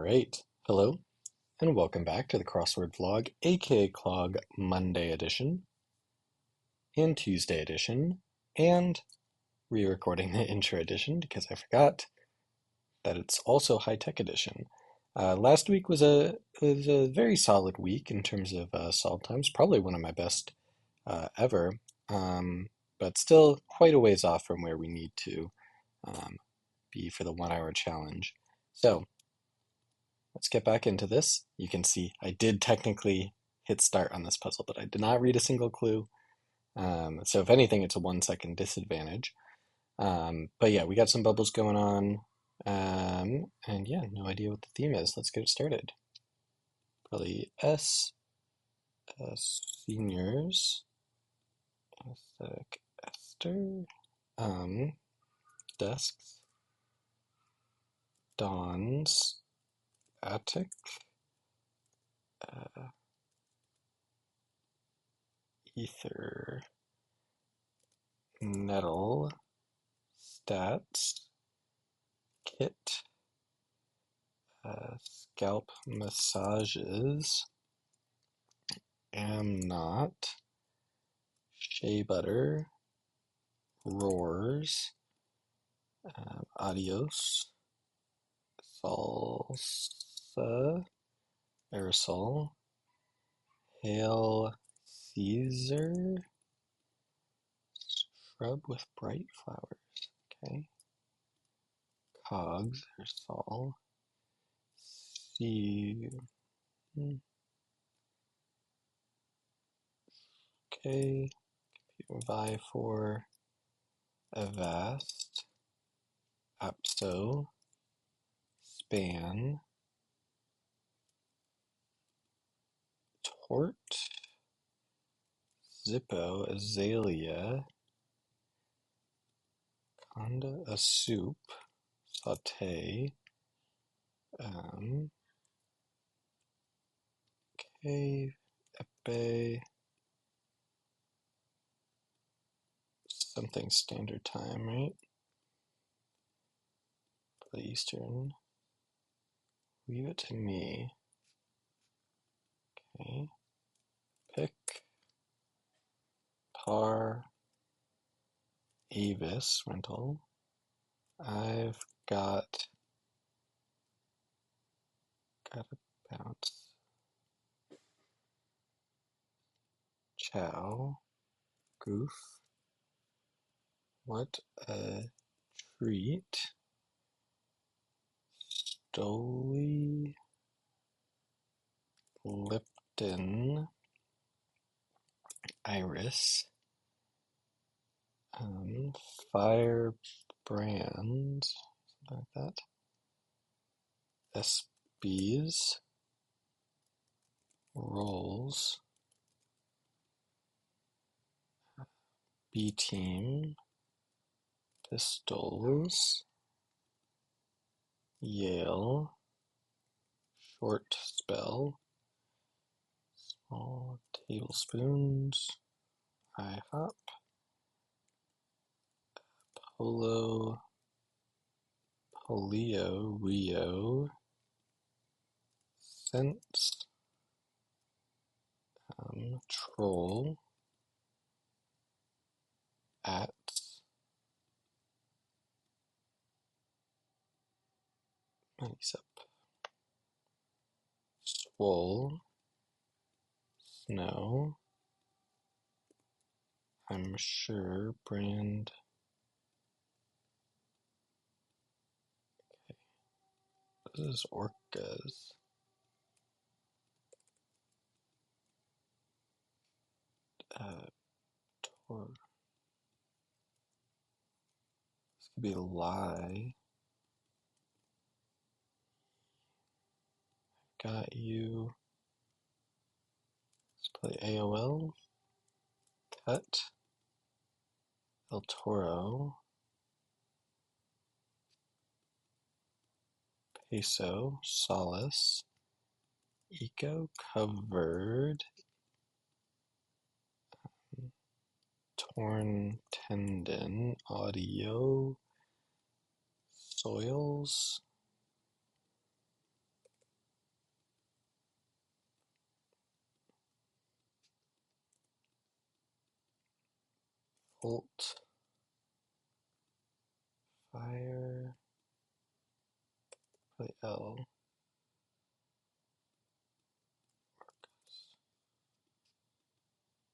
right. Hello, and welcome back to the Crossword vlog, aka Clog Monday edition and Tuesday edition, and re-recording the intro edition because I forgot that it's also high-tech edition. Last week was a very solid week in terms of solve times, probably one of my best ever, but still quite a ways off from where we need to um, be for the 1 hour challenge. So let's get back into this. You can see I did technically hit start on this puzzle, but I did not read a single clue. So if anything, it's a 1 second disadvantage. But yeah, we got some bubbles going on. And yeah, no idea what the theme is. Let's get it started. Probably seniors, aesthetic Esther, um, desks, dawns, attic, uh, ether, nettle, stats, kit, scalp massages, am not, shea butter, roars, adios, salsa, aerosol, hail Caesar, shrub with bright flowers, okay, cogs, aerosol, see, okay, vie for avast, apso, span, tort, zippo, azalea, conda, a soup, saute, okay, epe, something standard time, right? For the Eastern, leave it to me. Okay, pick, tar, avis, rental. I've got a bounce, chow, goof, what a treat, Stoli, Lipton, Iris, Firebrand, something like that, SBs, Rolls, B-Team, Pistols, Yale, Short Spell, Small Tablespoons, IHOP, Polo, Polio, Rio, Sense, Troll, at, Money's up, Swole, Snow, I'm sure, brand, this is Orcas, Tor, this could be a lie, got you, let's play AOL, Cut, El Toro, Peso, Solace, Eco Covered, Torn Tendon, Audio, Soils, Alt, fire, play L,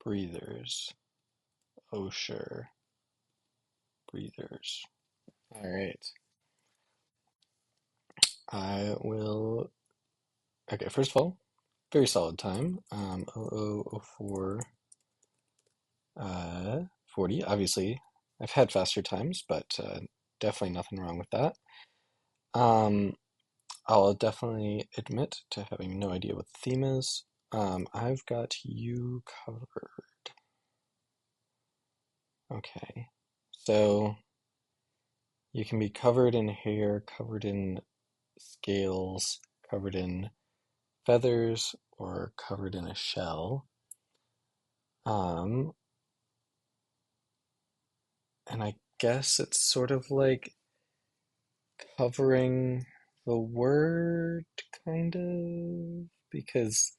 breathers, oh sure, breathers. All right, I will. Okay, first of all, very solid time. 0004, 40. Obviously, I've had faster times, but definitely nothing wrong with that. Um, I'll definitely admit to having no idea what the theme is. I've got you covered. Okay, so you can be covered in hair, covered in scales, covered in feathers, or covered in a shell. Um, and I guess it's sort of like covering the word, kind of, because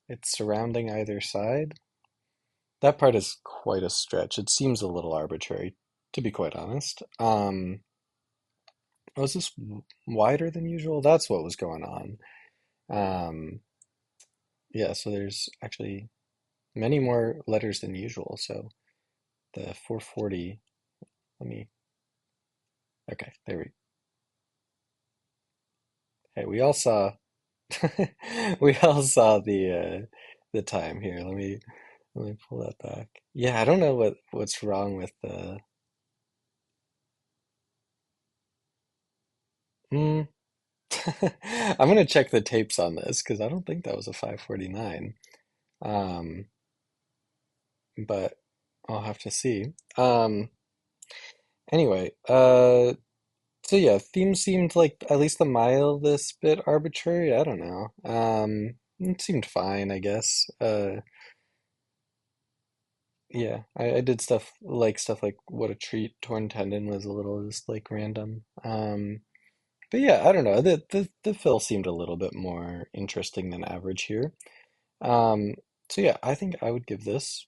it's surrounding either side. That part is quite a stretch. It seems a little arbitrary, to be quite honest. Was this wider than usual? That's what was going on. Um, yeah, so there's actually many more letters than usual. So the 440, let me, okay, there we, hey, we all saw, we all saw the time here. Let me pull that back. Yeah, I don't know what's wrong with the, hmm. I'm gonna check the tapes on this because I don't think that was a 549. Um, but I'll have to see. Anyway, so yeah, theme seemed like at least the mildest bit arbitrary. I don't know. It seemed fine, I guess. Yeah, I did stuff like what a treat, torn tendon was a little just like random. But yeah, I don't know. The fill seemed a little bit more interesting than average here. Um, so yeah, I think I would give this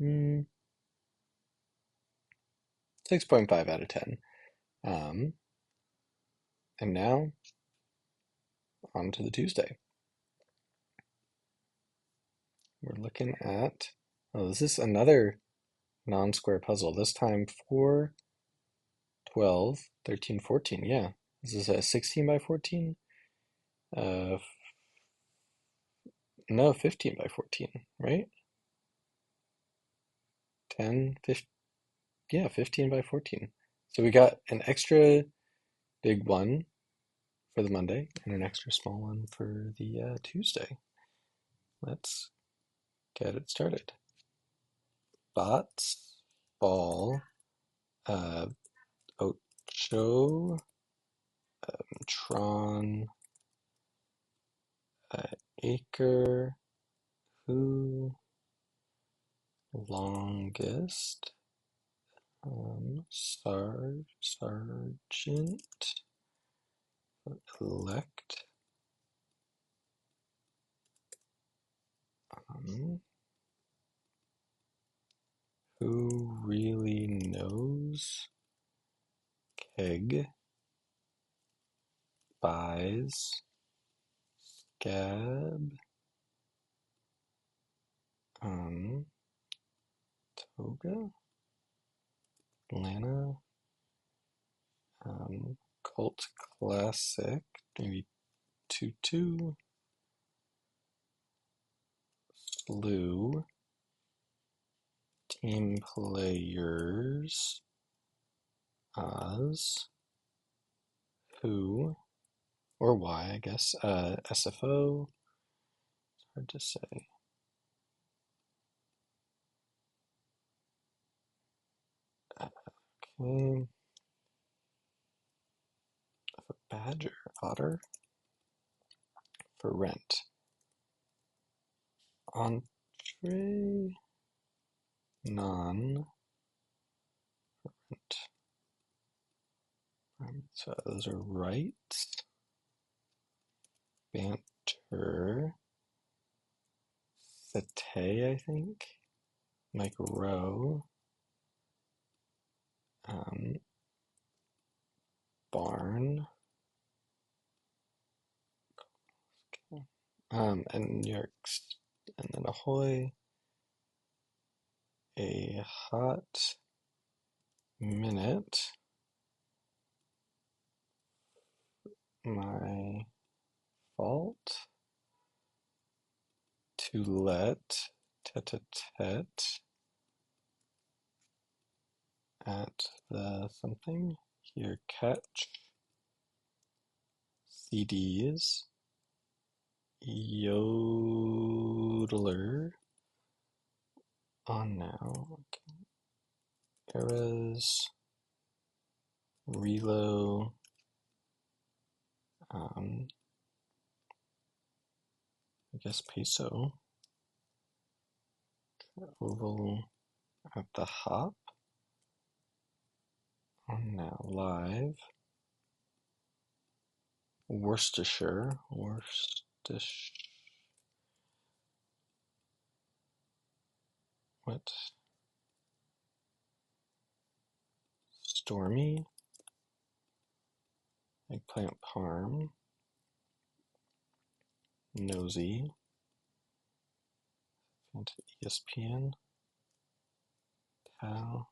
mm, 6.5 out of 10. Um, and now on to the Tuesday. We're looking at, oh, this is another non-square puzzle. This time 4, 12, 13, 14. Yeah. This is a 16 by 14? Uh, no, 15 by 14, right? 10, 15, yeah, 15 by 14. So we got an extra big one for the Monday and an extra small one for the Tuesday. Let's get it started. Bots, ball, uh, ocho, tron, acre, who, longest, sergeant, elect, um, who really knows, keg, buys, gab, um, toga, Lana, cult classic, maybe tutu, slew, team players, Oz, who, or why, I guess, SFO, hard to say. Okay, badger, otter, for rent. Entree, non, rent. So those are right. Banter, Satay, I think. Mike Rowe, um, barn, and New York's, and then ahoy, a hot minute, my fault, to let, tete-a-tete, at the something, here catch, CDs, yodeler, on now, eras, relo, I guess peso, oval at the hop, on now live, Worcestershire, what, stormy, eggplant parm, nosy, into ESPN, towel,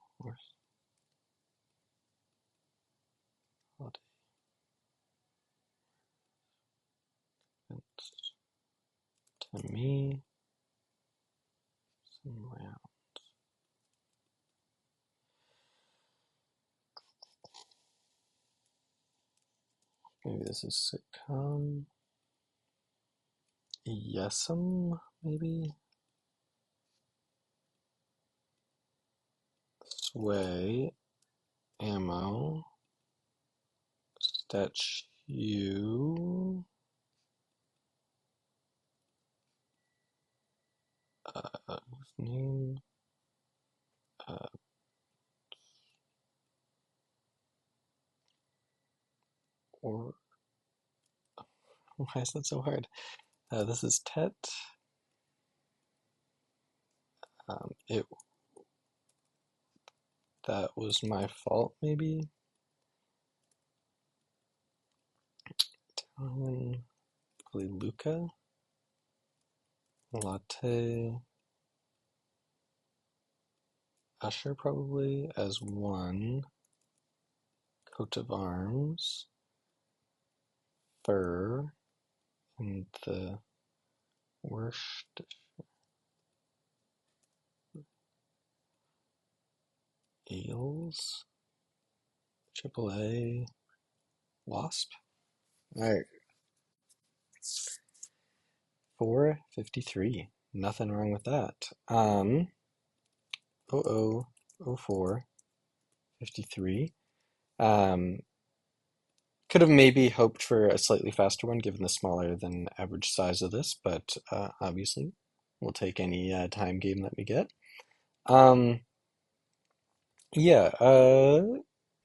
holiday events, to me, some round. Maybe this is sitcom. Yesum, maybe. Sway, ammo, statue, name, uh, or why is that so hard? This is Tet. It that was my fault, maybe. Italian, probably Luca. Latte, Usher probably as one. Coat of arms, fur, and the worst eels. Triple A, wasp. All right, 453. Nothing wrong with that. 0004 53. Um, could have maybe hoped for a slightly faster one given the smaller than average size of this, but obviously we'll take any time game that we get. Um, yeah,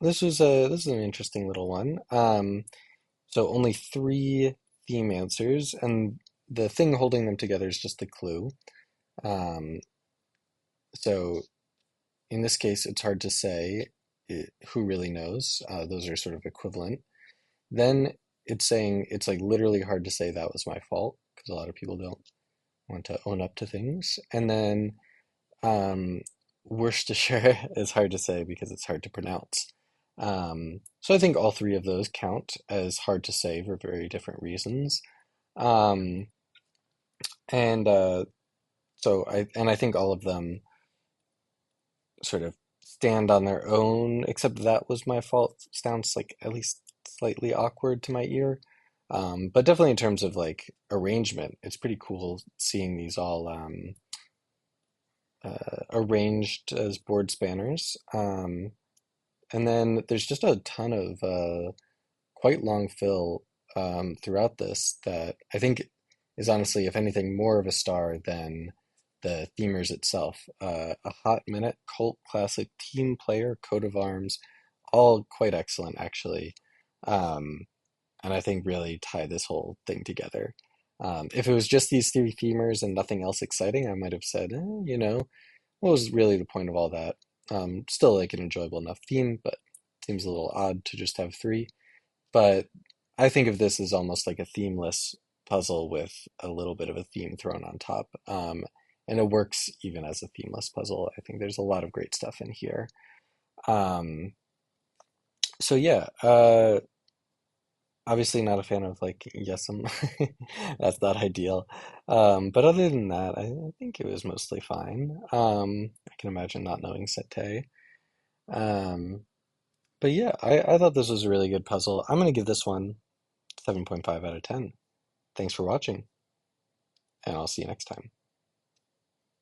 this is an interesting little one. So only three theme answers, and the thing holding them together is just the clue. Um, so in this case, it's hard to say who really knows. Those are sort of equivalent. Then it's saying it's like literally hard to say that was my fault because a lot of people don't want to own up to things. And then um, Worcestershire is hard to say because it's hard to pronounce. So I think all three of those count as hard to say for very different reasons. Um, and I think all of them sort of stand on their own, except that was my fault. Sounds like at least slightly awkward to my ear. But definitely in terms of like arrangement, it's pretty cool seeing these all arranged as board spanners. And then there's just a ton of quite long fill throughout this that I think is honestly, if anything, more of a star than the themers itself. A hot minute, cult classic, team player, coat of arms, all quite excellent actually. Um, and I think really tie this whole thing together. If it was just these three themers and nothing else exciting, I might have said, what was really the point of all that? Still like an enjoyable enough theme, but seems a little odd to just have three. But I think of this as almost like a themeless puzzle with a little bit of a theme thrown on top. And it works even as a themeless puzzle. I think there's a lot of great stuff in here. Um, so yeah, obviously not a fan of like Yesum. That's not ideal. But other than that, I think it was mostly fine. I can imagine not knowing Sete. Um, but yeah, I thought this was a really good puzzle. I'm gonna give this one 7.5 out of 10. Thanks for watching, and I'll see you next time.